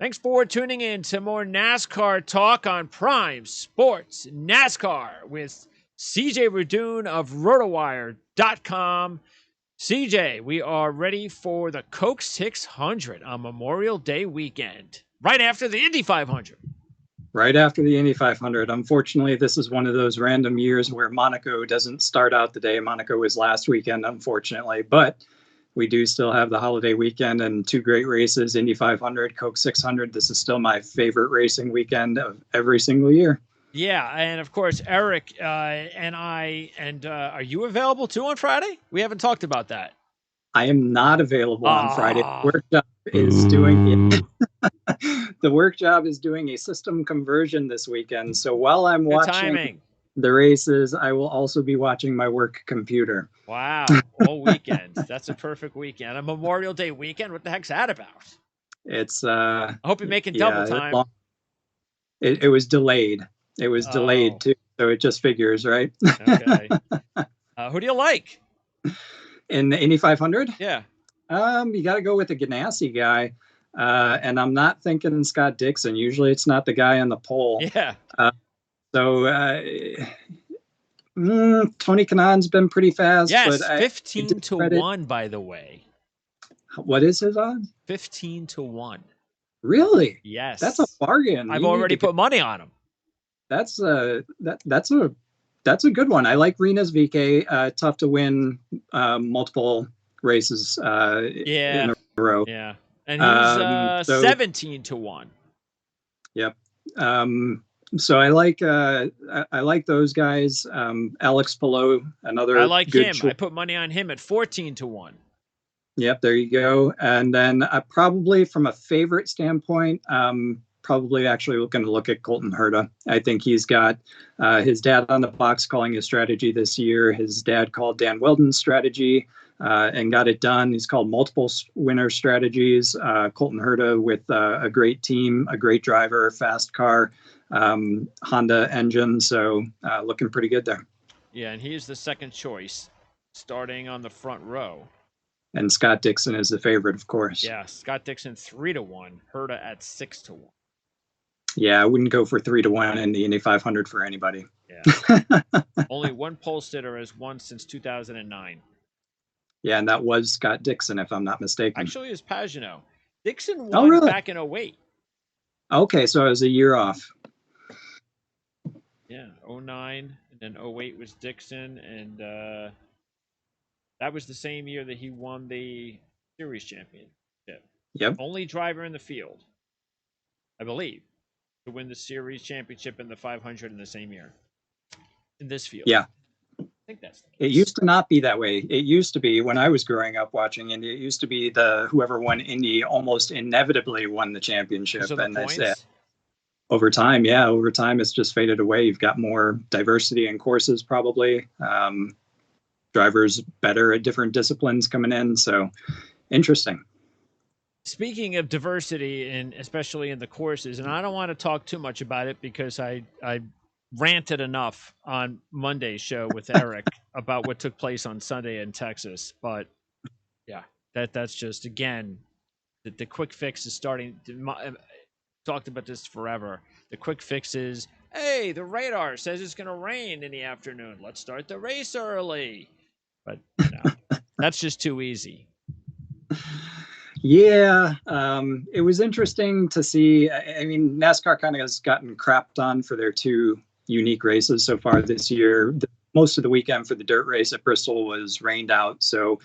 Thanks for tuning in to more NASCAR talk on Prime Sports NASCAR with CJ Radoon of RotoWire.com. CJ, we are ready for the Coke 600 on Memorial Day weekend, right after the Indy 500. Right after the Indy 500. Unfortunately, this is one of those random years where Monaco doesn't start out the day. Monaco was last weekend, unfortunately, but we do still have the holiday weekend and two great races, Indy 500, Coke 600. This is still my favorite racing weekend of every single year. Yeah, and of course, Eric and I, are you available too on Friday? We haven't talked about that. I am not available on Friday. The work job is doing the work job is doing a system conversion this weekend. So while I'm watching the races, I will also be watching my work computer. Wow, all weekend. That's a perfect weekend. A Memorial Day weekend? What the heck's that about? It's I hope you're making double time. It was delayed. It was delayed too, so it just figures, right? Okay. Who do you like? In the Indy 500? Yeah. You got to go with the Ganassi guy. And I'm not thinking Scott Dixon. Usually it's not the guy on the pole. Yeah. Tony Kanaan's been pretty fast. Yes, but 15 to 1, by the way. What is his odds? 15 to 1. Really? Yes. That's a bargain. I've already put money on him. That's a good one. I like Rinus VeeKay. Tough to win multiple races in a row. Yeah. And he's 17 to 1. Yep. So I like those guys. Alex Palou, another. I like him. I put money on him at 14 to 1. Yep, there you go. And then probably from a favorite standpoint, probably actually going to look at Colton Herta. I think he's got his dad on the box calling his strategy this year. His dad called Dan Weldon's strategy and got it done. He's called multiple winner strategies. Colton Herta with a great team, a great driver, fast car, Honda engine. So looking pretty good there. Yeah, and he's the second choice, starting on the front row. And Scott Dixon is the favorite, of course. Yeah, Scott Dixon 3 to 1, Herta at 6 to 1. Yeah, I wouldn't go for 3 to 1 in the Indy 500 for anybody. Yeah. Only one pole sitter has won since 2009. Yeah, and that was Scott Dixon, if I'm not mistaken. Actually, it was Pagano. Dixon won back in 08. Okay, so I was a year off. Yeah, 09, and then 08 was Dixon, and that was the same year that he won the series championship. Yep. Only driver in the field, I believe, to win the series championship in the 500 in the same year. In this field. Yeah. I think that's the case. It used to not be that way. It used to be when I was growing up watching Indy, it used to be whoever won Indy almost inevitably won the championship. And that's it. Over time, it's just faded away. You've got more diversity in courses probably. Drivers better at different disciplines coming in. So interesting. Speaking of diversity, and especially in the courses, and I don't want to talk too much about it because I ranted enough on Monday's show with Eric about what took place on Sunday in Texas. But yeah, that's just, again, the quick fix is starting. Talked about this forever. The quick fix is, hey, the radar says it's going to rain in the afternoon. Let's start the race early. But no, that's just too easy. Yeah, it was interesting to see. I mean, NASCAR kind of has gotten crapped on for their two unique races so far this year. Most of the weekend for the dirt race at Bristol was rained out, so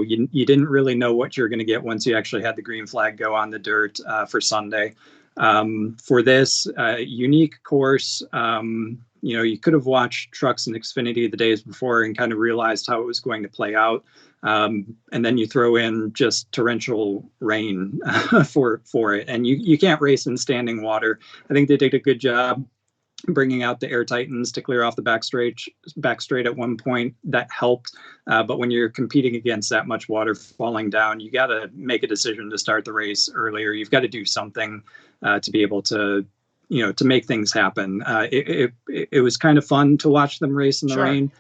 you didn't really know what you're going to get once you actually had the green flag go on the dirt for Sunday. For this unique course, you could have watched Trucks and Xfinity the days before and kind of realized how it was going to play out. And then you throw in just torrential rain for it. And you can't race in standing water. I think they did a good job bringing out the Air Titans to clear off the back straight at one point. That helped. But when you're competing against that much water falling down, you got to make a decision to start the race earlier. You've got to do something to be able to make things happen. It was kind of fun to watch them race in the rain.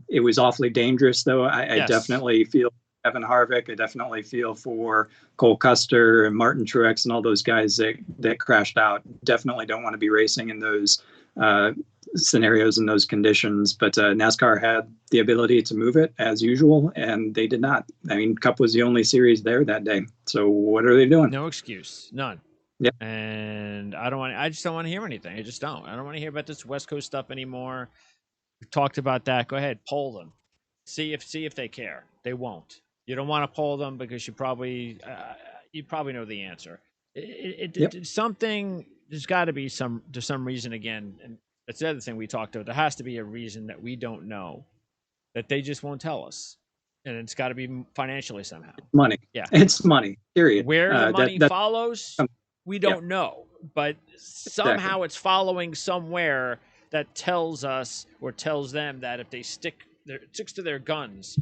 It was awfully dangerous, though. I definitely feel Kevin Harvick. I definitely feel for Cole Custer and Martin Truex and all those guys that crashed out. Definitely don't want to be racing in those scenarios and those conditions. But NASCAR had the ability to move it as usual, and they did not. I mean, Cup was the only series there that day. So what are they doing? No excuse, none. Yep. And I just don't want to hear anything. I just don't. I don't want to hear about this West Coast stuff anymore. We've talked about that. Go ahead, poll them. See if they care. They won't. You don't want to poll them because you probably know the answer. It's something. There's got to be some reason again, and that's the other thing we talked about. There has to be a reason that we don't know, that they just won't tell us, and it's got to be financially somehow. Money. Yeah, it's money. Period. Where the money follows, we don't know, but somehow it's following somewhere that tells us or tells them that if they sticks to their guns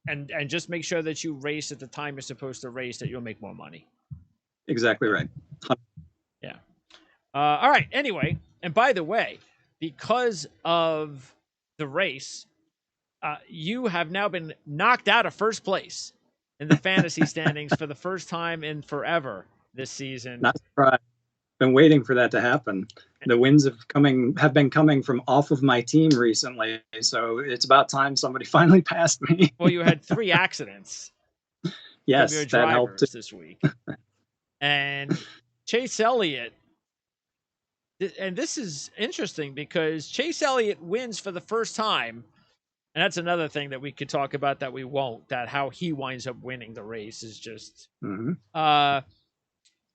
and just make sure that you race at the time you're supposed to race, that you'll make more money. Exactly right. Yeah. All right. Anyway, and by the way, because of the race, you have now been knocked out of first place in the fantasy standings for the first time in forever this season. Not surprised. Been waiting for that to happen. The wins have been coming from off of my team recently, so it's about time somebody finally passed me. Well, you had 3 accidents. Yes, your that helped this week. And Chase Elliott, and this is interesting because Chase Elliott wins for the first time, and that's another thing that we could talk about that we won't. That how he winds up winning the race is just.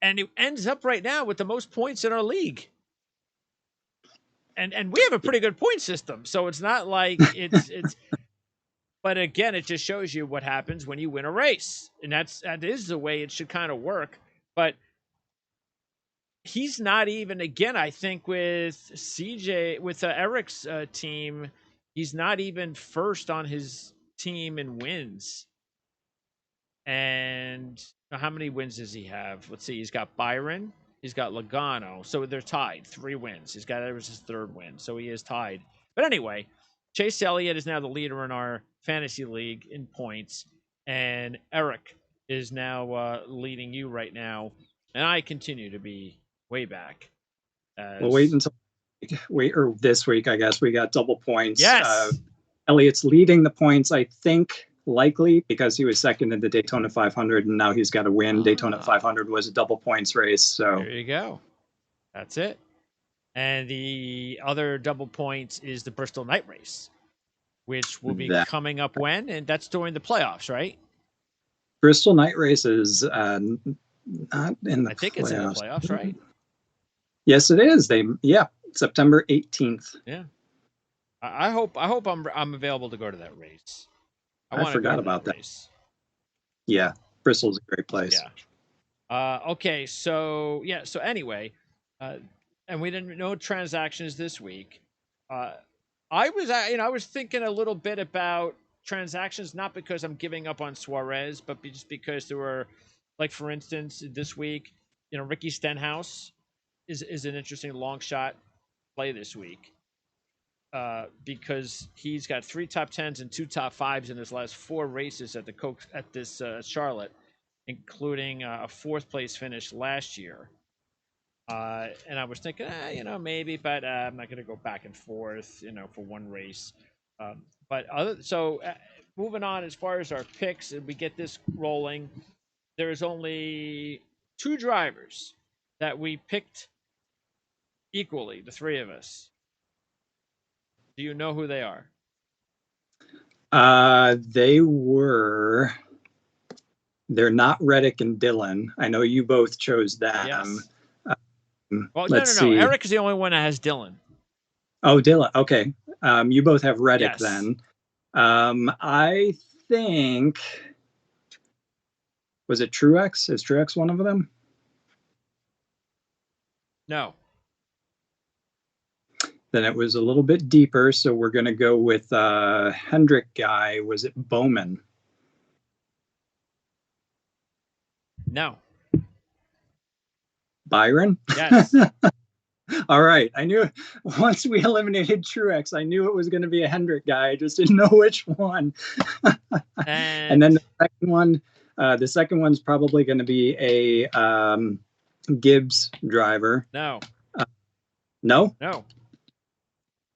And it ends up right now with the most points in our league. And we have a pretty good point system, so it's not like it's but again, it just shows you what happens when you win a race. And that is the way it should kind of work. But he's not even, again, I think with Eric's team, he's not even first on his team in wins. And how many wins does he have? Let's see. He's got Byron. He's got Logano. So they're tied. 3 wins. That was his 3rd win. So he is tied. But anyway, Chase Elliott is now the leader in our fantasy league in points. And Eric is now leading you right now. And I continue to be way back. We'll wait until this week, I guess. We got double points. Yes. Elliott's leading the points, I think, likely because he was second in the Daytona 500 and now he's got to win. Daytona 500 was a double points race. So there you go. That's it. And the other double points is the Bristol night race, which will be coming up when? And that's during the playoffs, right? Bristol night race is not in the I think it's in the playoffs, right? Yes, it is. September 18th. Yeah. I hope I'm available to go to that race. I forgot about that. Race. Yeah, Bristol's a great place. Yeah. Okay, so anyway, and we didn't know transactions this week. I was thinking a little bit about transactions, not because I'm giving up on Suarez, but just because there were, like for instance, this week, Ricky Stenhouse is an interesting long shot play this week. Because he's got 3 top 10s and 2 top 5s in his last 4 races at this Charlotte, including a 4th place finish last year. And I was thinking, maybe, but I'm not going to go back and forth, for one race. Moving on as far as our picks, and we get this rolling. There's only 2 drivers that we picked equally, the 3 of us. Do you know who they are? They're not Reddick and Dylan. I know you both chose them. Yes. Let's see. Eric is the only one that has Dylan. Oh, Dylan. Okay. You both have Reddick then. I think, was it Truex? Is Truex one of them? No. Then it was a little bit deeper, so we're going to go with Hendrick guy. Was it Bowman? No. Byron? Yes. All right. I knew once we eliminated Truex, I knew it was going to be a Hendrick guy. I just didn't know which one. And then the second one's probably going to be a Gibbs driver. No. No? No.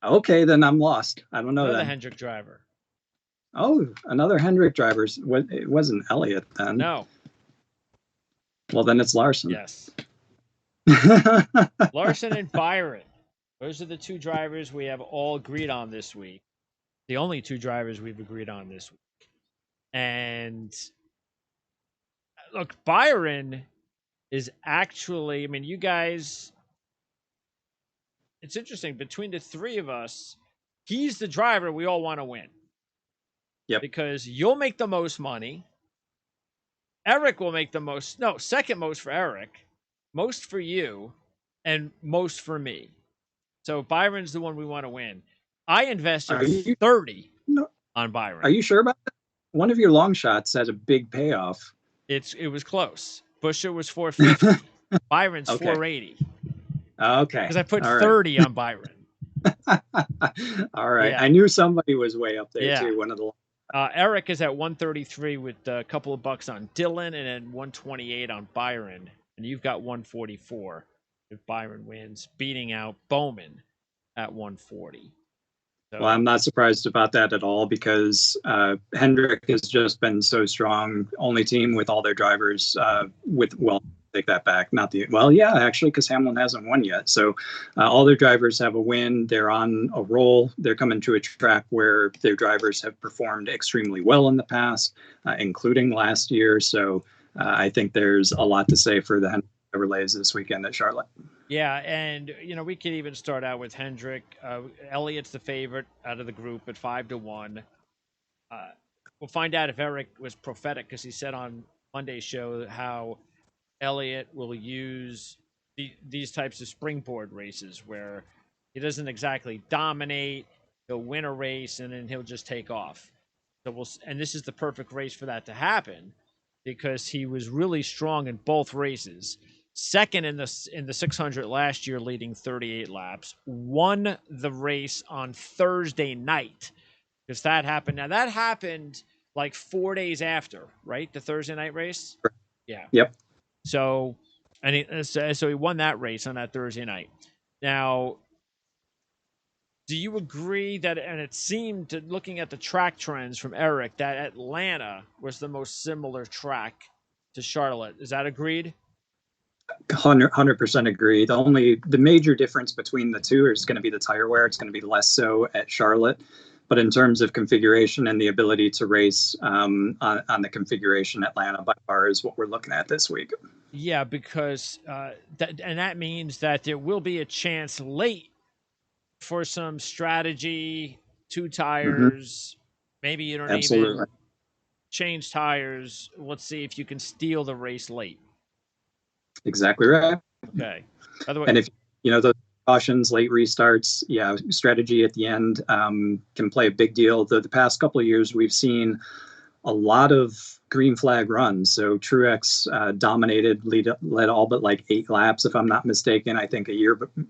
Okay, then I'm lost. I don't know. Another Hendrick driver. Oh, another Hendrick driver. It wasn't Elliot then. No. Well, then it's Larson. Yes. Larson and Byron. Those are the two drivers we have all agreed on this week. The only two drivers we've agreed on this week. And look, Byron is actually, I mean, you guys, it's interesting. Between the three of us, he's the driver we all want to win. Yep. Because you'll make the most money. Eric will make the most, no, second most for Eric, most for you, and most for me. So Byron's the one we want to win. I invested 30 on Byron. Are you sure about that? One of your long shots has a big payoff. It was close. Busch was 450. Byron's 480. Okay. Because I put 30 on Byron. All right. Yeah. I knew somebody was way up there too. One of the Eric is at 133 with a couple of bucks on Dylan, and then 128 on Byron, and you've got 144 if Byron wins, beating out Bowman at 140. So, well, I'm not surprised about that at all because Hendrick has just been so strong. Only team with all their drivers take that back. Actually, because Hamlin hasn't won yet. So all their drivers have a win. They're on a roll. They're coming to a track where their drivers have performed extremely well in the past, including last year. So I think there's a lot to say for the Hendrick relays this weekend at Charlotte. Yeah, and we could even start out with Hendrick. Elliot's the favorite out of the group at 5-1. We'll find out if Eric was prophetic because he said on Monday's show how Elliot will use these types of springboard races where he doesn't exactly dominate. He'll win a race and then he'll just take off. And this is the perfect race for that to happen because he was really strong in both races. Second in the 600 last year, leading 38 laps. Won the race on Thursday night because that happened. Now that happened like 4 days after, right? The Thursday night race. Yeah. Yep. So he won that race on that Thursday night. Now, do you agree that? And it seemed, looking at the track trends from Eric, that Atlanta was the most similar track to Charlotte. Is that agreed? 100% agree. The major difference between the two is going to be the tire wear. It's going to be less so at Charlotte, but in terms of configuration and the ability to race on the configuration, Atlanta by far is what we're looking at this week. Yeah, because that means that there will be a chance late for some strategy, two tires. Maybe you don't even change tires. Let's see if you can steal the race late. Exactly right. Okay. By the way, and if those cautions, late restarts, strategy at the end can play a big deal. The past couple of years, we've seen a lot of green flag runs. So Truex dominated, led all but like 8 laps, if I'm not mistaken. I think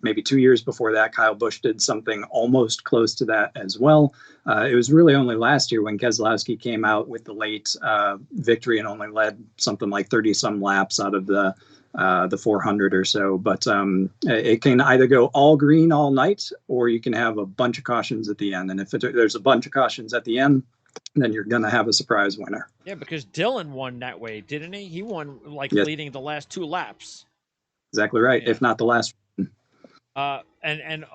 maybe 2 years before that, Kyle Busch did something almost close to that as well. It was really only last year when Keselowski came out with the late victory and only led something like 30 some laps out of the 400 or so, but it can either go all green all night, or you can have a bunch of cautions at the end. And if there's a bunch of cautions at the end, then you're going to have a surprise winner. Yeah, because Dylan won that way, didn't he? He won leading the last 2 laps. Exactly right, if not the last. And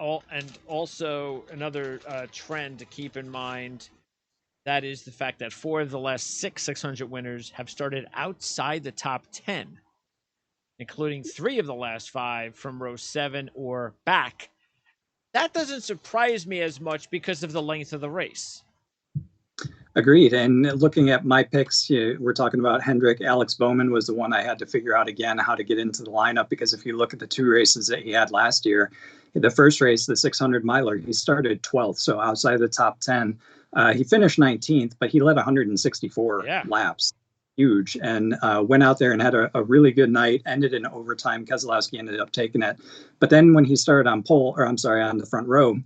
also another trend to keep in mind, that is the fact that 4 of the last 600 winners have started outside the top 10. Including 3 of the last 5 from row 7 or back. That doesn't surprise me as much because of the length of the race. Agreed. And looking at my picks, we're talking about Hendrick. Alex Bowman was the one I had to figure out again how to get into the lineup, because if you look at the 2 races that he had last year, the first race, the 600 miler, he started 12th, so outside the top 10. He finished 19th, but he led 164 laps. huge, and went out there and had a really good night. Ended in overtime. Keselowski ended up taking it, but then when he started on on the front row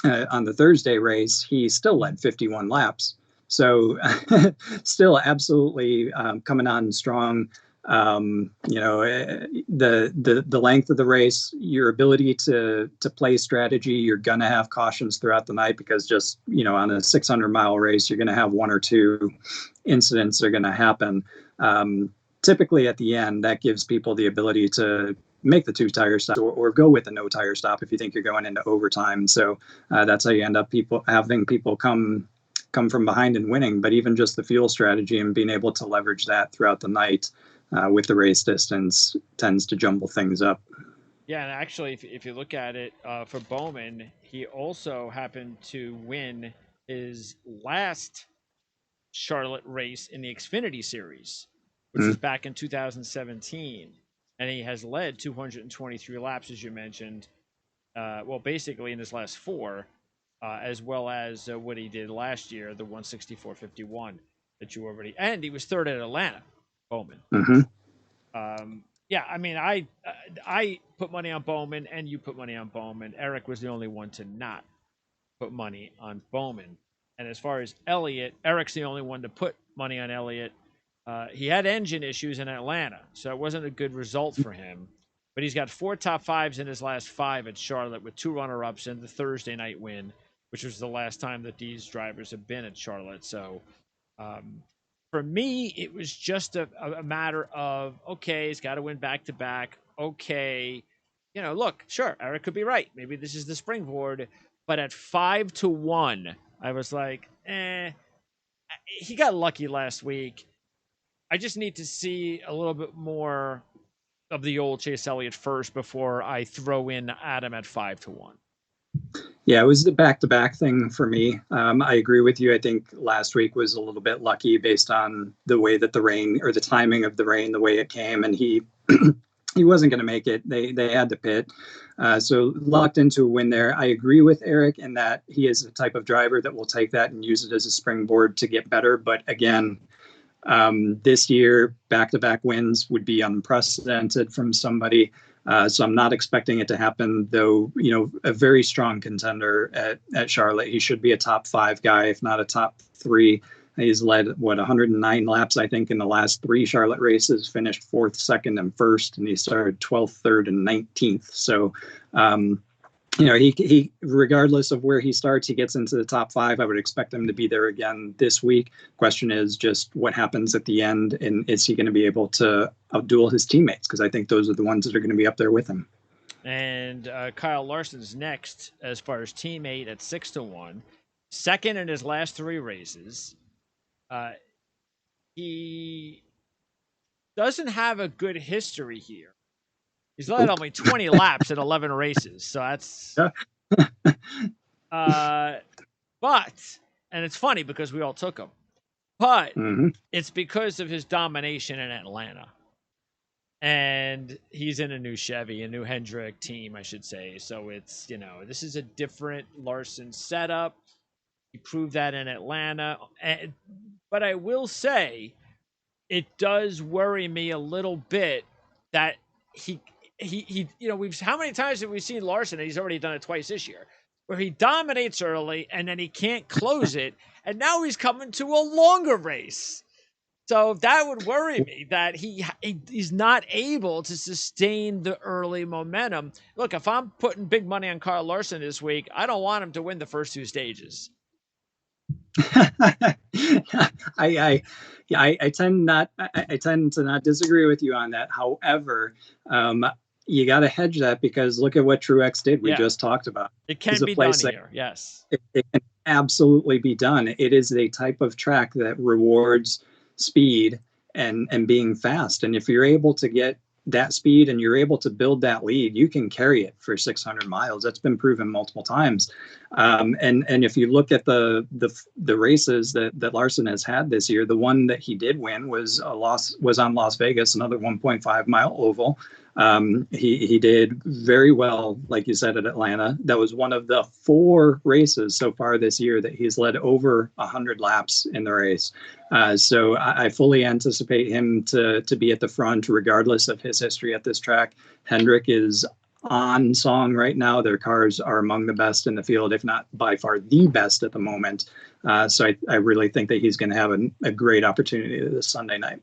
on the Thursday race, he still led 51 laps. So still absolutely coming on strong. The length of the race, your ability to play strategy, you're going to have cautions throughout the night because just, on a 600-mile race, you're going to have one or two incidents that are going to happen. Typically at the end, that gives people the ability to make the 2-tire stop or go with a no tire stop if you think you're going into overtime. So that's how you end up having people come from behind and winning. But even just the fuel strategy and being able to leverage that throughout the night with the race distance tends to jumble things up. Yeah, and actually, if you look at it for Bowman, he also happened to win his last Charlotte race in the Xfinity Series, which was back in 2017. And he has led 223 laps, as you mentioned. Basically in his last 4, as well as what he did last year, the 164.51 that you already. And he was 3rd at Atlanta, Bowman. I put money on Bowman, and you put money on Bowman. Eric was the only one to not put money on Bowman. And as far as Elliot, Eric's the only one to put money on Elliot. He had engine issues in Atlanta, so it wasn't a good result for him. But he's got 4 top 5s in his last 5 at Charlotte with 2 runner-ups and the Thursday night win, which was the last time that these drivers have been at Charlotte. So for me, it was just a matter of, okay, he's got to win back-to-back. Okay, look, sure, Eric could be right. Maybe this is the springboard. But at 5-1, I was like, he got lucky last week. I just need to see a little bit more of the old Chase Elliott first before I throw in Adam at 5-1. Yeah, it was the back-to-back thing for me. I agree with you. I think last week was a little bit lucky based on the way that the rain, or the timing of the rain, the way it came, and he he wasn't going to make it. They had to pit. So locked into a win there. I agree with Eric in that he is the type of driver that will take that and use it as a springboard to get better. But again, this year, back-to-back wins would be unprecedented from somebody. So I'm not expecting it to happen, though, a very strong contender at Charlotte. He should be a top 5 guy, if not a top 3. He's led, 109 laps, I think, in the last 3 Charlotte races, finished 4th, 2nd, and 1st, and he started 12th, 3rd, and 19th. So, he regardless of where he starts, he gets into the top 5. I would expect him to be there again this week. Question is just what happens at the end, and is he going to be able to outduel his teammates? Because I think those are the ones that are going to be up there with him. And Kyle Larson's next as far as teammate at 6-1, 2nd in his last 3 races. He doesn't have a good history here. He's led only 20 laps in 11 races, so that's. But, and it's funny because we all took him, but it's because of his domination in Atlanta, and he's in a new Chevy, a new Hendrick team, I should say. So it's this is a different Larson setup. He proved that in Atlanta, but I will say, it does worry me a little bit that he how many times have we seen Larson, and he's already done it twice this year, where he dominates early and then he can't close it, and now he's coming to a longer race. So that would worry me that he's not able to sustain the early momentum. Look, if I'm putting big money on Kyle Larson this week, I don't want him to win the first 2 stages. I tend to not disagree with you on that. However, you got to hedge that because look at what Truex did. We just talked about. It can be done here. Yes, it can absolutely be done. It is a type of track that rewards speed and being fast. And if you're able to get that speed and you're able to build that lead, you can carry it for 600 miles. That's been proven multiple times. And if you look at the races that Larson has had this year, the one that he did win was on Las Vegas, another 1.5 mile oval. He did very well, like you said, at Atlanta. That was one of the 4 races so far this year that he's led over 100 laps in the race. So I fully anticipate him to be at the front, regardless of his history at this track. Hendrick is on song right now. Their cars are among the best in the field, if not by far the best at the moment. So I really think that he's going to have a great opportunity this Sunday night.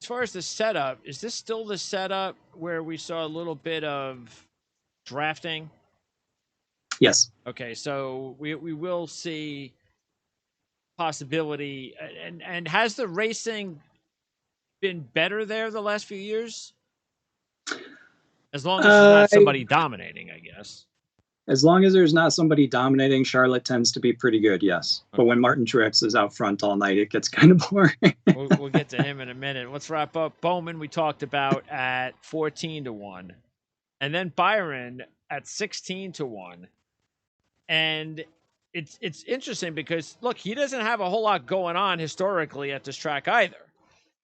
As far as the setup, is this still the setup where we saw a little bit of drafting? Yes. Okay, so we will see possibility. And has the racing been better there the last few years? As long as there's not somebody dominating, I guess. As long as there's not somebody dominating, Charlotte tends to be pretty good, yes. Okay. But when Martin Truex is out front all night, it gets kind of boring. We'll get to him in a minute. Let's wrap up. Bowman, we talked about at 14-1. And then Byron at 16-1. And it's interesting because, look, he doesn't have a whole lot going on historically at this track either.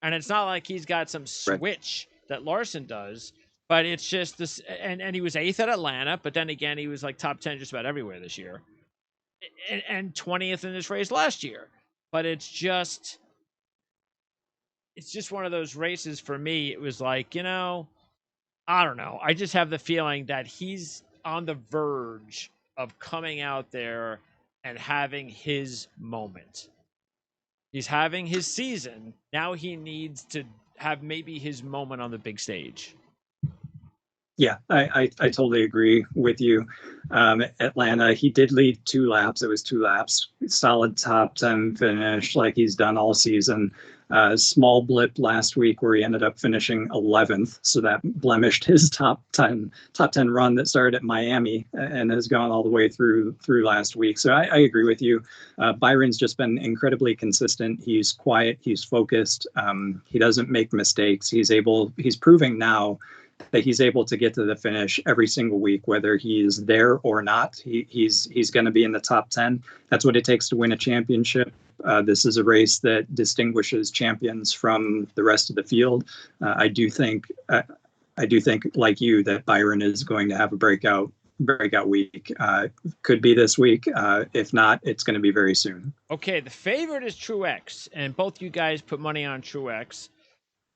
And it's not like he's got some switch that Larson does. But it's just this, and he was 8th at Atlanta, but then again, he was like top 10 just about everywhere this year. And 20th in this race last year. But it's just one of those races for me. It was like, I don't know. I just have the feeling that he's on the verge of coming out there and having his moment. He's having his season. Now he needs to have maybe his moment on the big stage. Yeah, I totally agree with you. Atlanta, he did lead 2 laps. It was 2 laps. Solid top 10 finish like he's done all season. Small blip last week where he ended up finishing 11th. So that blemished his top 10 run that started at Miami and has gone all the way through last week. So I agree with you. Byron's just been incredibly consistent. He's quiet. He's focused. He doesn't make mistakes. He's proving now that he's able to get to the finish every single week, whether he's there or not. He's going to be in the top 10. That's what it takes to win a championship. This is a race that distinguishes champions from the rest of the field. I do think, like you, that Byron is going to have a breakout week. Could be this week. If not, it's going to be very soon. Okay, the favorite is Truex, and both you guys put money on Truex.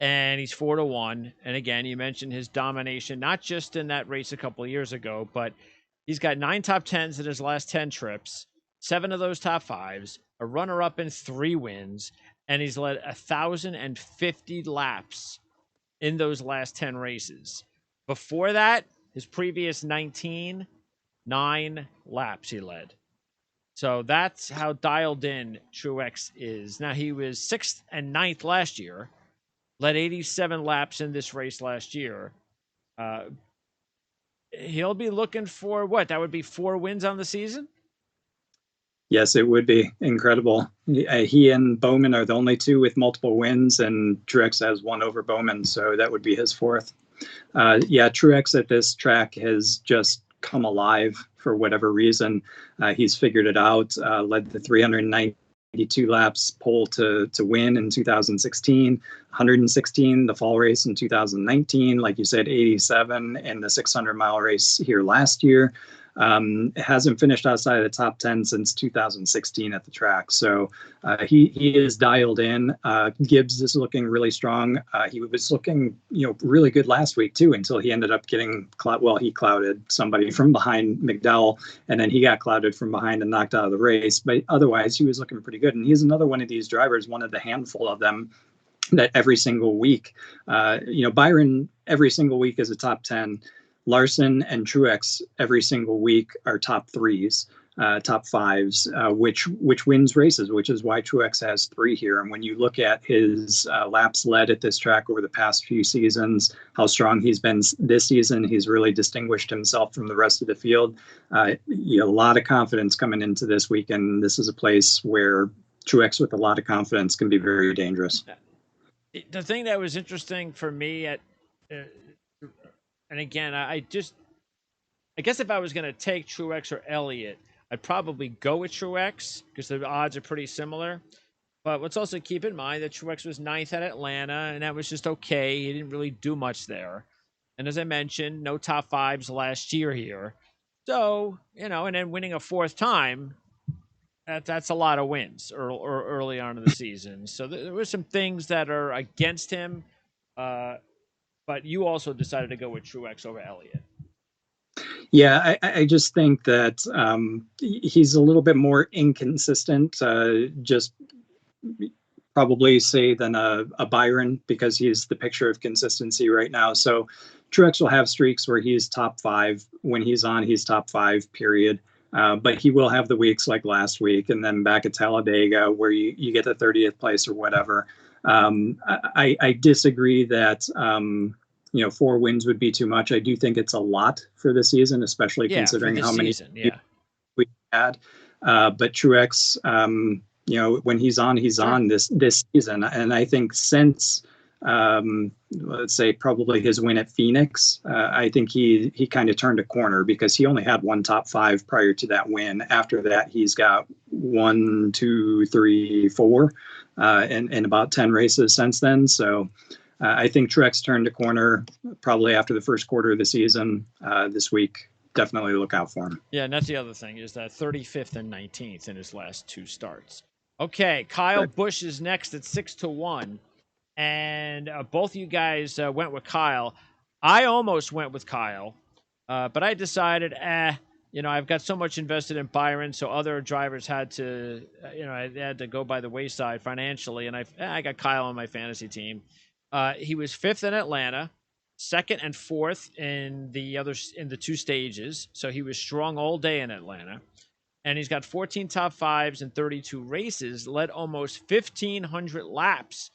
And he's 4-1. And again, you mentioned his domination, not just in that race a couple of years ago, but he's got 9 top 10s in his last 10 trips, 7 of those top 5s, a runner-up in 3 wins, and he's led 1,050 laps in those last 10 races. Before that, his previous 9 laps he led. So that's how dialed in Truex is. Now, he was 6th and 9th last year. Led 87 laps in this race last year. He'll be looking for what? That would be 4 wins on the season? Yes, it would be incredible. He and Bowman are the only 2 with multiple wins, and Truex has 1 over Bowman, so that would be his 4th. Truex at this track has just come alive for whatever reason. He's figured it out, led the 392 laps pole to win in 2016, 116 the fall race in 2019, like you said, 87 in the 600-mile race here last year. Hasn't finished outside of the top 10 since 2016 at the track. So he is dialed in. Gibbs is looking really strong. He was looking, really good last week too, until he ended up getting he clouded somebody from behind McDowell, and then he got clouded from behind and knocked out of the race. But otherwise, he was looking pretty good. And he's another one of these drivers, one of the handful of them that every single week, Byron every single week is a top 10. Larson and Truex every single week are top 3s, top 5s, which wins races, which is why Truex has 3 here. And when you look at his laps led at this track over the past few seasons, how strong he's been this season, he's really distinguished himself from the rest of the field. A lot of confidence coming into this weekend. This is a place where Truex with a lot of confidence can be very dangerous. The thing that was interesting for me and again, I guess if I was going to take Truex or Elliot, I'd probably go with Truex because the odds are pretty similar. But let's also keep in mind that Truex was ninth at Atlanta, and that was just okay. He didn't really do much there. And as I mentioned, no top fives last year here. So, and then winning a fourth time, that's a lot of wins early on in the season. So there were some things that are against him. But you also decided to go with Truex over Elliott. Yeah, I just think that he's a little bit more inconsistent, just probably say than a Byron, because he's the picture of consistency right now. So Truex will have streaks where he's top five. When he's on, he's top five, period. But he will have the weeks like last week and then back at Talladega where you get the 30th place or whatever. I disagree that 4 wins would be too much. I do think it's a lot for the season, especially considering how many we had. But Truex, when he's on, he's on this season. And I think since, let's say probably his win at Phoenix, I think he kind of turned a corner because he only had one top five prior to that win. After that, he's got 1, 2, 3, 4, in about 10 races since then. So I think Truex turned a corner probably after the first quarter of the season. This week, definitely look out for him. Yeah, and that's the other thing is that 35th and 19th in his last 2 starts. Okay, Kyle Busch is next at 6-1, and both of you guys went with Kyle. I almost went with Kyle, but I decided, I've got so much invested in Byron, so other drivers had to, I had to go by the wayside financially, and I got Kyle on my fantasy team. He was 5th in Atlanta, 2nd and 4th in the 2 stages, so he was strong all day in Atlanta. And he's got 14 top fives and 32 races, led almost 1,500 laps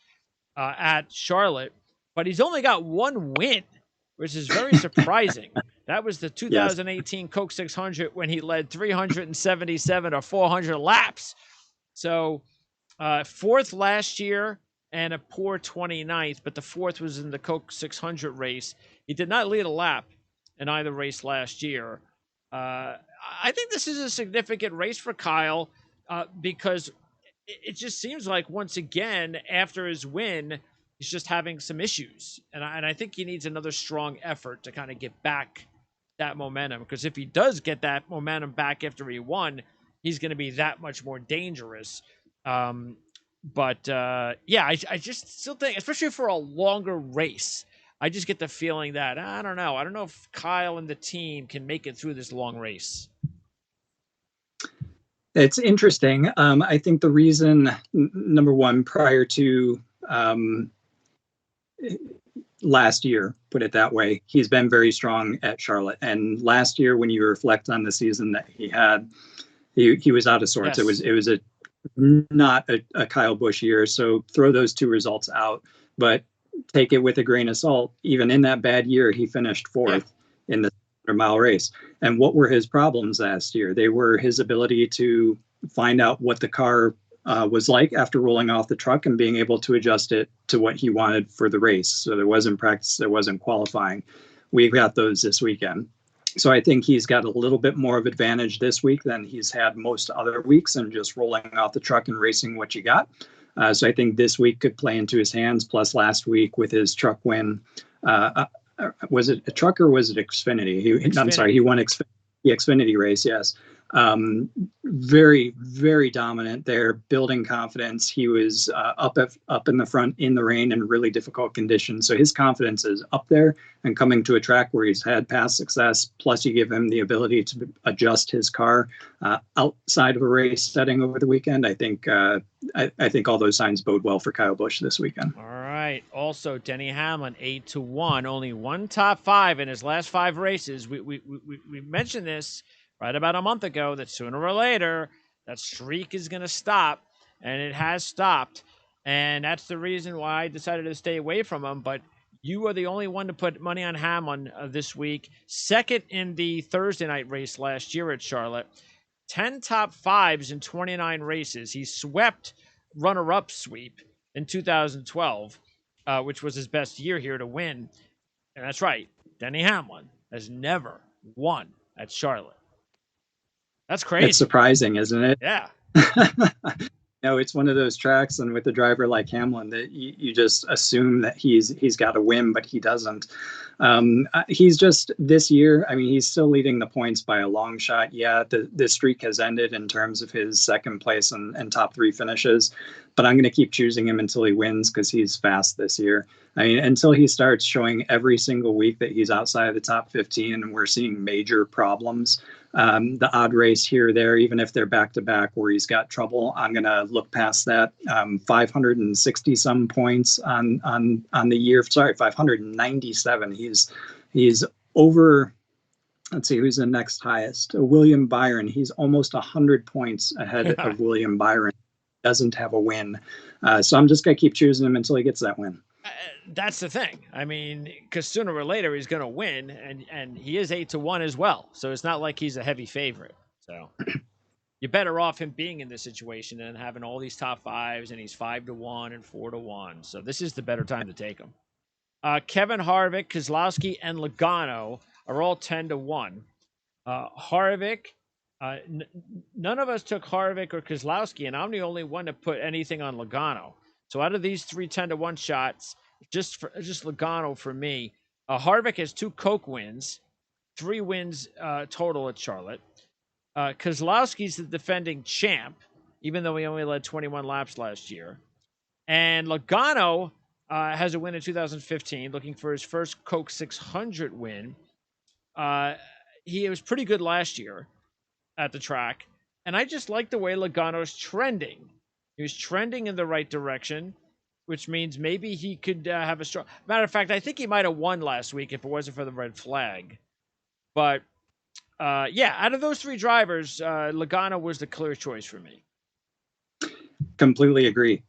at Charlotte, but he's only got 1 win, which is very surprising. That was the 2018 Coke 600 when he led 377 or 400 laps. So 4th last year and a poor 29th, but the 4th was in the Coke 600 race. He did not lead a lap in either race last year. I think this is a significant race for Kyle because it just seems like once again, after his win, he's just having some issues. And I think he needs another strong effort to kind of get back that momentum, because if he does get that momentum back after he won, he's going to be that much more dangerous. But I just still think, especially for a longer race, I just get the feeling that, I don't know if Kyle and the team can make it through this long race. It's interesting. I think the reason, number one, prior to last year, put it that way, he's been very strong at Charlotte. And last year, when you reflect on the season that he had, he was out of sorts. Yes. It was not a Kyle Busch year. So throw those 2 results out, but take it with a grain of salt. Even in that bad year, he finished 4th in the 100-mile race. And what were his problems last year? They were his ability to find out what the car was like after rolling off the truck and being able to adjust it to what he wanted for the race. So there wasn't practice, there wasn't qualifying. We've got those this weekend. So I think he's got a little bit more of advantage this week than he's had most other weeks and just rolling off the truck and racing what you got. So I think this week could play into his hands. Plus last week with his truck win, was it a truck or was it Xfinity? I'm sorry, he won the Xfinity race. Yes. Very, very dominant there, building confidence. He was up in the front in the rain in really difficult conditions. So his confidence is up there, and coming to a track where he's had past success, plus you give him the ability to adjust his car outside of a race setting over the weekend. I think all those signs bode well for Kyle Busch this weekend. All right. Also, Denny Hammond 8-1, only 1 top 5 in his last 5 races. We mentioned this right about a month ago, that sooner or later that streak is going to stop, and it has stopped. And that's the reason why I decided to stay away from him. But you are the only one to put money on Hammond this week. 2nd in the Thursday night race last year at Charlotte. 10 top 5s in 29 races. He swept runner-up sweep in 2012, which was his best year here to win. And that's right, Denny Hamlin has never won at Charlotte. That's crazy. It's surprising, isn't it? Yeah. No, it's one of those tracks, and with a driver like Hamlin, that you just assume that he's got to win, but he doesn't. He's just this year. I mean, he's still leading the points by a long shot. Yeah, the streak has ended in terms of his second place and top three finishes, but I'm going to keep choosing him until he wins because he's fast this year. I mean, until he starts showing every single week that he's outside of the top 15, and we're seeing major problems. The odd race here or there, even if they're back to back where he's got trouble, I'm going to look past that. 560 some points on the year. Sorry, 597. He's over. Let's see who's the next highest. William Byron. He's almost 100 points ahead of William Byron. Doesn't have a win, so I'm just going to keep choosing him until he gets that win. That's the thing. I mean, because sooner or later he's going to win, and he is 8-1 as well. So it's not like he's a heavy favorite. So you're better off him being in this situation than having all these top fives, and he's 5-1 and 4-1. So this is the better time to take him. Kevin Harvick, Keselowski, and Logano are all 10-1. Harvick. None of us took Harvick or Keselowski, and I'm the only one to put anything on Logano. So out of these 3 10-1 shots, just Logano for me. Harvick has 2 Coke wins, 3 wins total at Charlotte. Keselowski's the defending champ, even though he only led 21 laps last year. And Logano has a win in 2015, looking for his first Coke 600 win. He was pretty good last year at the track, and I just like the way Logano's trending. He was trending in the right direction, which means maybe he could have a strong... Matter of fact, I think he might have won last week if it wasn't for the red flag. But, yeah, out of those 3 drivers, Logano was the clear choice for me. Completely agree.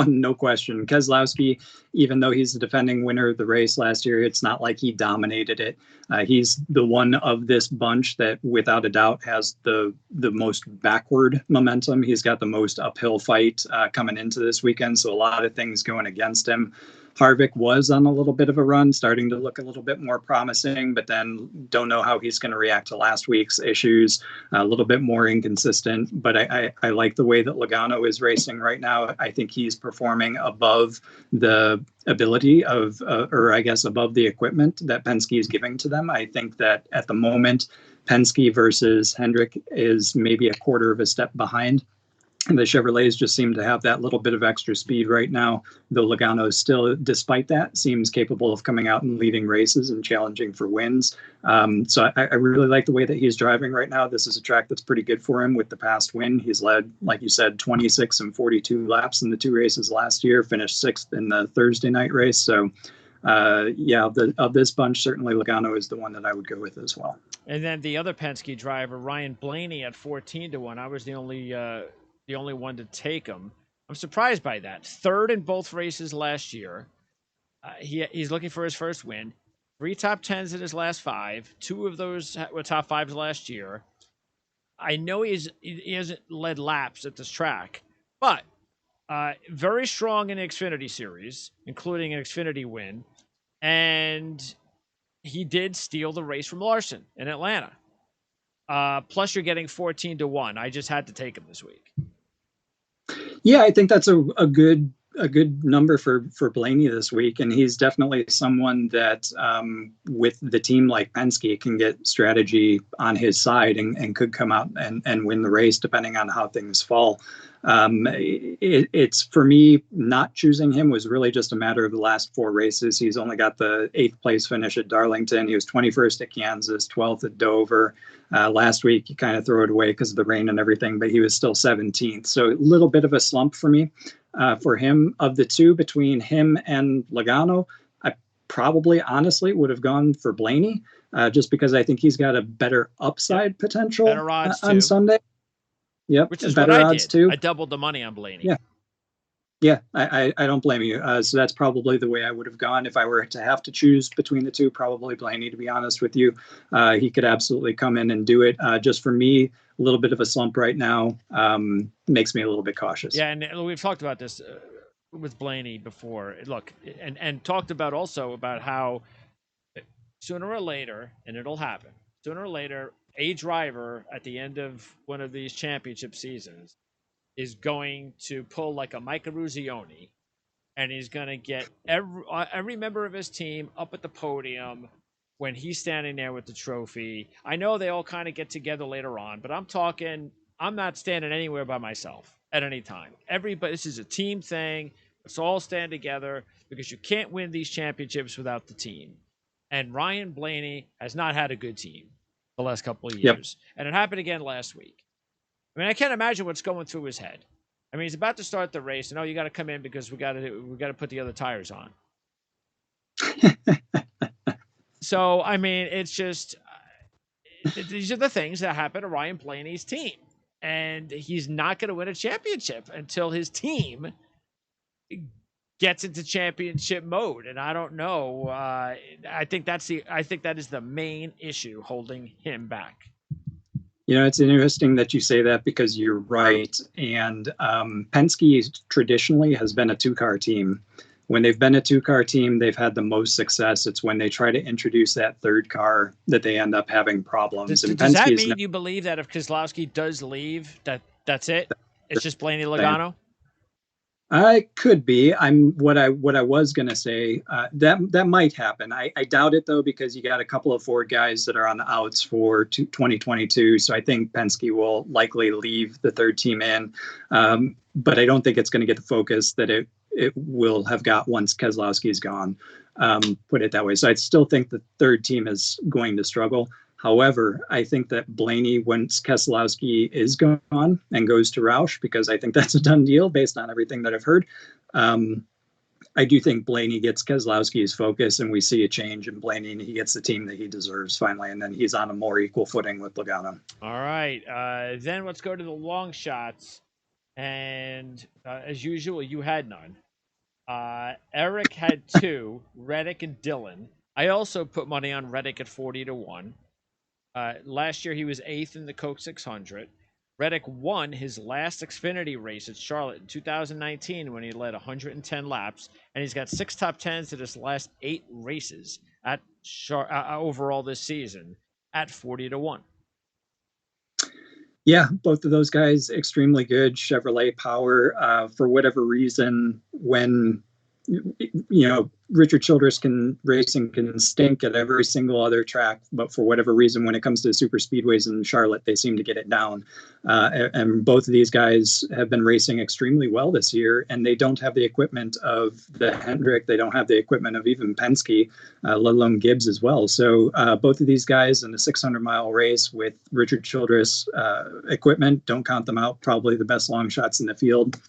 No question. Keselowski, even though he's the defending winner of the race last year, it's not like he dominated it. He's the one of this bunch that, without a doubt, has the most backward momentum. He's got the most uphill fight coming into this weekend, so a lot of things going against him. Harvick was on a little bit of a run, starting to look a little bit more promising, but then don't know how he's going to react to last week's issues. A little bit more inconsistent, but I like the way that Logano is racing right now. I think he's performing above the ability of, or I guess above the equipment that Penske is giving to them. I think that at the moment, Penske versus Hendrick is maybe a quarter of a step behind. And the Chevrolets just seem to have that little bit of extra speed right now, though Logano still, despite that, seems capable of coming out and leading races and challenging for wins. So I really like the way that he's driving right now. This is a track that's pretty good for him with the past win. He's led, like you said, 26 and 42 laps in the 2 races last year, finished 6th in the Thursday night race. So, yeah, of this bunch, certainly Logano is the one that I would go with as well. And then the other Penske driver, Ryan Blaney, at 14-1. I was the only one to take him. I'm surprised by that. 3rd in both races last year. He's looking for his first win. 3 top 10s in his last 5. 2 of those were top 5s last year. I know he hasn't led laps at this track, but very strong in the Xfinity Series, including an Xfinity win. And he did steal the race from Larson in Atlanta. Plus, you're getting 14-1. I just had to take him this week. Yeah, I think that's a good number for Blaney this week, and he's definitely someone that with the team like Penske can get strategy on his side and could come out and win the race depending on how things fall. It's for me, not choosing him was really just a matter of the last 4 races. He's only got the 8th place finish at Darlington. He was 21st at Kansas, 12th at Dover. Last week, you kind of throw it away because of the rain and everything, but he was still 17th. So a little bit of a slump for me. For him, of the 2 between him and Logano, I probably honestly would have gone for Blaney just because I think he's got a better upside potential better odds on too. Sunday. Yep, which is better what I odds did. too. I doubled the money on Blaney. Yeah, I don't blame you. So that's probably the way I would have gone if I were to have to choose between the 2. Probably Blaney, to be honest with you. He could absolutely come in and do it. Just for me, a little bit of a slump right now makes me a little bit cautious. Yeah, and we've talked about this with Blaney before. Look, and talked about also about how sooner or later, and it'll happen, sooner or later, a driver at the end of one of these championship seasons is going to pull like a Mike Ruzioni, and he's going to get every member of his team up at the podium when he's standing there with the trophy. I know they all kind of get together later on, but I'm not standing anywhere by myself at any time. Everybody, this is a team thing. Let's all stand together because you can't win these championships without the team. And Ryan Blaney has not had a good team the last couple of years. Yep. And it happened again last week. I mean, I can't imagine what's going through his head. I mean, he's about to start the race, and you got to come in because we got to put the other tires on. So, I mean, it's just these are the things that happen to Ryan Blaney's team, and he's not going to win a championship until his team gets into championship mode. And I don't know. I think that is the main issue holding him back. You know, it's interesting that you say that because you're right. And Penske traditionally has been a two-car team. When they've been a two-car team, they've had the most success. It's when they try to introduce that third car that they end up having problems. Does that mean you believe that if Keselowski does leave, that's it? It's just Blaney Logano? I could be. What I was going to say, that might happen. I doubt it, though, because you got a couple of Ford guys that are on the outs for 2022. So I think Penske will likely leave the third team in. But I don't think it's going to get the focus that it will have got once Keselowski's gone, put it that way. So I still think the third team is going to struggle. However, I think that Blaney, once Keselowski is gone and goes to Roush, because I think that's a done deal based on everything that I've heard, I do think Blaney gets Keselowski's focus and we see a change in Blaney and he gets the team that he deserves finally. And then he's on a more equal footing with Logano. All right. Then let's go to the long shots. And as usual, you had none. Eric had 2, Reddick and Dillon. I also put money on Reddick at 40-1. Last year, he was 8th in the Coke 600. Reddick won his last Xfinity race at Charlotte in 2019 when he led 110 laps, and he's got 6 top 10s in his last 8 races at overall this season at 40-1. Yeah, both of those guys extremely good. Chevrolet power. For whatever reason, when Richard Childress can stink at every single other track, but for whatever reason, when it comes to super speedways in Charlotte, they seem to get it down. And both of these guys have been racing extremely well this year, and they don't have the equipment of the Hendrick. They don't have the equipment of even Penske, let alone Gibbs as well. So both of these guys in a 600-mile race with Richard Childress equipment, don't count them out, probably the best long shots in the field.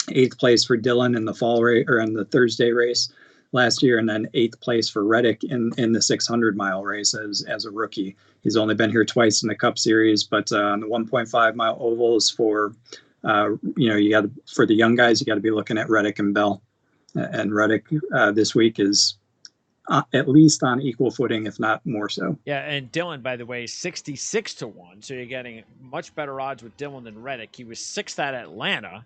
8th place for Dillon in the fall race or in the Thursday race last year, and then 8th place for Reddick in the 600-mile race as a rookie. He's only been here twice in the Cup Series, but on the 1.5-mile ovals for for the young guys, you got to be looking at Reddick and Bell. And Reddick this week is at least on equal footing, if not more so. Yeah, and Dillon, by the way, 66-1, so you're getting much better odds with Dillon than Reddick. He was 6th at Atlanta.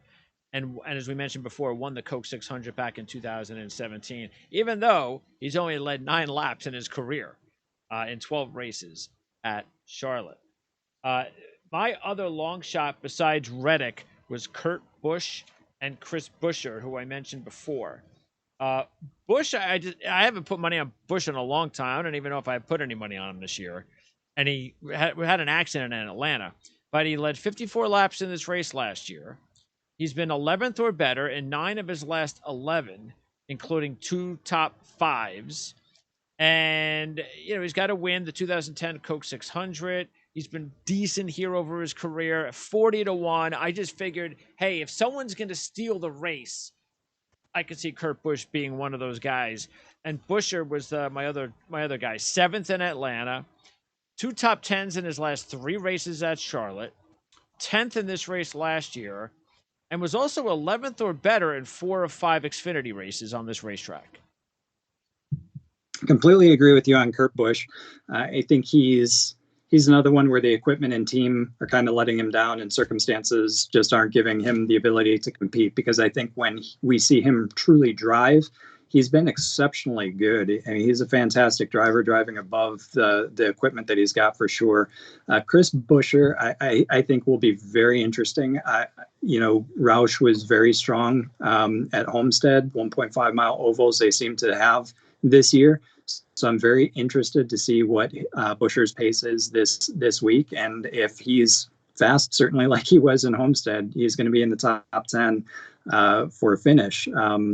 And as we mentioned before, won the Coke 600 back in 2017, even though he's only led 9 laps in his career in 12 races at Charlotte. My other long shot besides Reddick was Kurt Busch and Chris Buescher, who I mentioned before. Busch, I haven't put money on Busch in a long time. I don't even know if I put any money on him this year. And he had an accident in Atlanta. But he led 54 laps in this race last year. He's been 11th or better in 9 of his last 11, including 2 top 5s. And, he's got to win the 2010 Coke 600. He's been decent here over his career, 40-1. I just figured, hey, if someone's going to steal the race, I could see Kurt Busch being one of those guys. And Buescher was my other guy, 7th in Atlanta, 2 top 10s in his last 3 races at Charlotte, 10th in this race last year, and was also 11th or better in 4 of 5 Xfinity races on this racetrack. Completely agree with you on Kurt Busch. I think he's another one where the equipment and team are kind of letting him down, and circumstances just aren't giving him the ability to compete, because I think when we see him truly drive, he's been exceptionally good. I mean, he's a fantastic driver, driving above the equipment that he's got for sure. Chris Buescher, I think will be very interesting. Roush was very strong at Homestead, 1.5 mile ovals they seem to have this year. So I'm very interested to see what Buescher's pace is this week. And if he's fast, certainly like he was in Homestead, he's going to be in the top 10 for a finish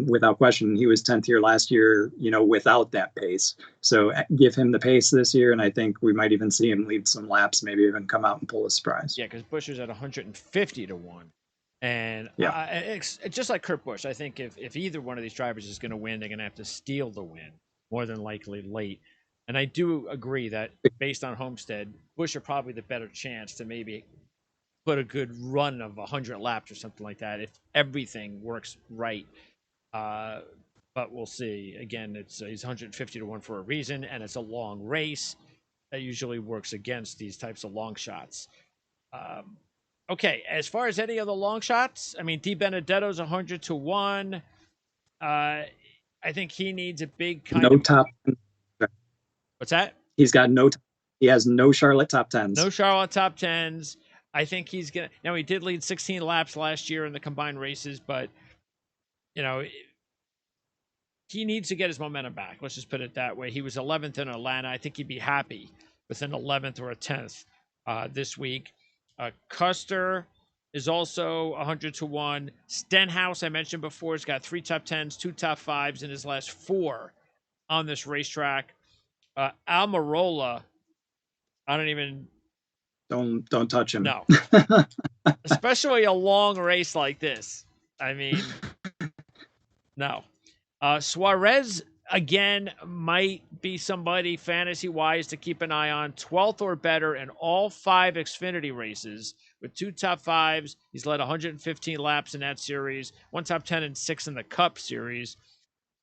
without question. He was 10th here last year, without that pace. So give him the pace this year, and I think we might even see him lead some laps, maybe even come out and pull a surprise. Yeah, because Buescher's at 150 to 1. And it's just like Kurt Busch. I think if either one of these drivers is going to win, they're going to have to steal the win, more than likely late. And I do agree that based on Homestead, Buescher probably the better chance to maybe put a good run of 100 laps or something like that if everything works right. But we'll see. Again, he's 150 to 1 for a reason, and it's a long race. That usually works against these types of long shots. Okay, as far as any of the long shots, I mean, Di Benedetto's 100 to 1. I think he needs a big kind of top. What's that? He has no Charlotte top 10s. No Charlotte top 10s. I think he's going to... Now, he did lead 16 laps last year in the combined races, but, he needs to get his momentum back. Let's just put it that way. He was 11th in Atlanta. I think he'd be happy with an 11th or a 10th this week. Custer is also 100 to 1. Stenhouse, I mentioned before, has got 3 top 10s, 2 top 5s in his last 4 on this racetrack. Almirola, I don't even... Don't touch him. No. Especially a long race like this. I mean, no. Suarez, again, might be somebody fantasy-wise to keep an eye on. 12th or better in all 5 Xfinity races with 2 top 5s. He's led 115 laps in that series, 1 top 10 and 6 in the Cup Series.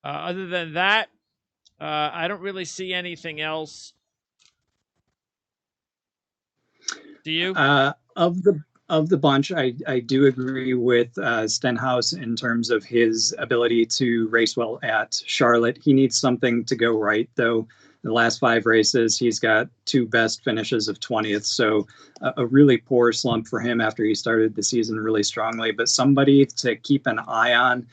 Other than that, I don't really see anything else. Do you? Of the bunch, I do agree with Stenhouse in terms of his ability to race well at Charlotte. He needs something to go right, though. The last 5 races, he's got 2 best finishes of 20th. So a really poor slump for him after he started the season really strongly. But somebody to keep an eye on.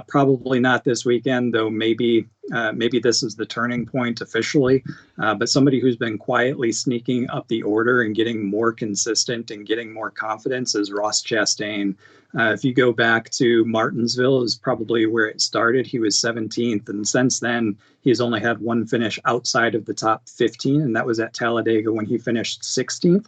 Probably not this weekend, though. Maybe this is the turning point officially. But somebody who's been quietly sneaking up the order and getting more consistent and getting more confidence is Ross Chastain. If you go back to Martinsville, is probably where it started. He was 17th, and since then he's only had 1 finish outside of the top 15, and that was at Talladega when he finished 16th.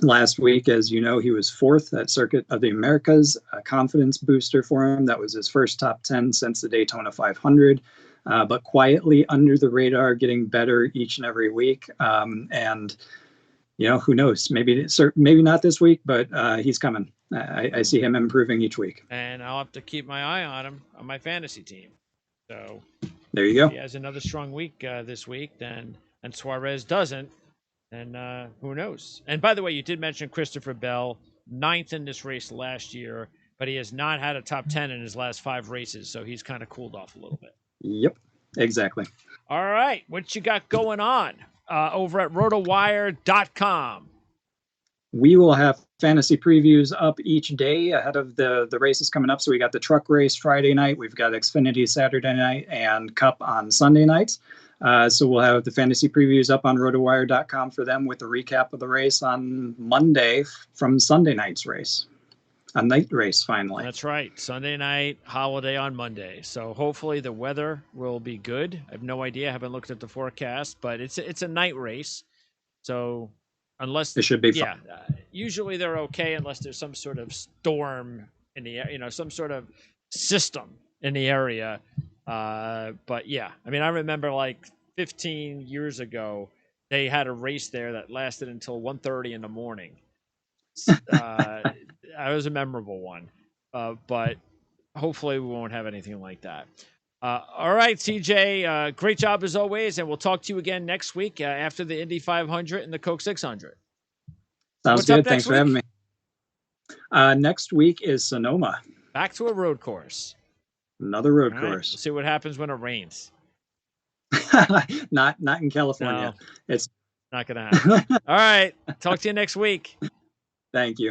Last week, as you know, he was 4th at Circuit of the Americas, a confidence booster for him. That was his first top 10 since the Daytona 500, but quietly under the radar, getting better each and every week. And, who knows? Maybe not this week, but he's coming. I see him improving each week. And I'll have to keep my eye on him on my fantasy team. So there you go. If he has another strong week this week, and Suarez doesn't, and who knows? And by the way, you did mention Christopher Bell, 9th in this race last year, but he has not had a top 10 in his last 5 races, so he's kind of cooled off a little bit. Yep, exactly. All right, what you got going on over at rotowire.com? We will have fantasy previews up each day ahead of the races coming up. So we got the truck race Friday night, we've got Xfinity Saturday night, and Cup on Sunday nights. So we'll have the fantasy previews up on rotowire.com for them with a recap of the race on Monday from Sunday night's race. A night race, finally. That's right. Sunday night, holiday on Monday. So hopefully the weather will be good. I have no idea. I haven't looked at the forecast, but it's a night race. So unless... It should be fun. Yeah. Usually they're okay unless there's some sort of storm in the some sort of system in the area. But yeah, I mean, I remember like 15 years ago, they had a race there that lasted until 1:30 in the morning. It was a memorable one, but hopefully we won't have anything like that. All right, CJ, great job as always, and we'll talk to you again next week after the Indy 500 and the Coke 600. Sounds good. Thanks for having me. Next week is Sonoma. Back to a road course. Another road All right, course. we'll see what happens when it rains. Not in California. No, It's not going to happen. All right. Talk to you next week. Thank you.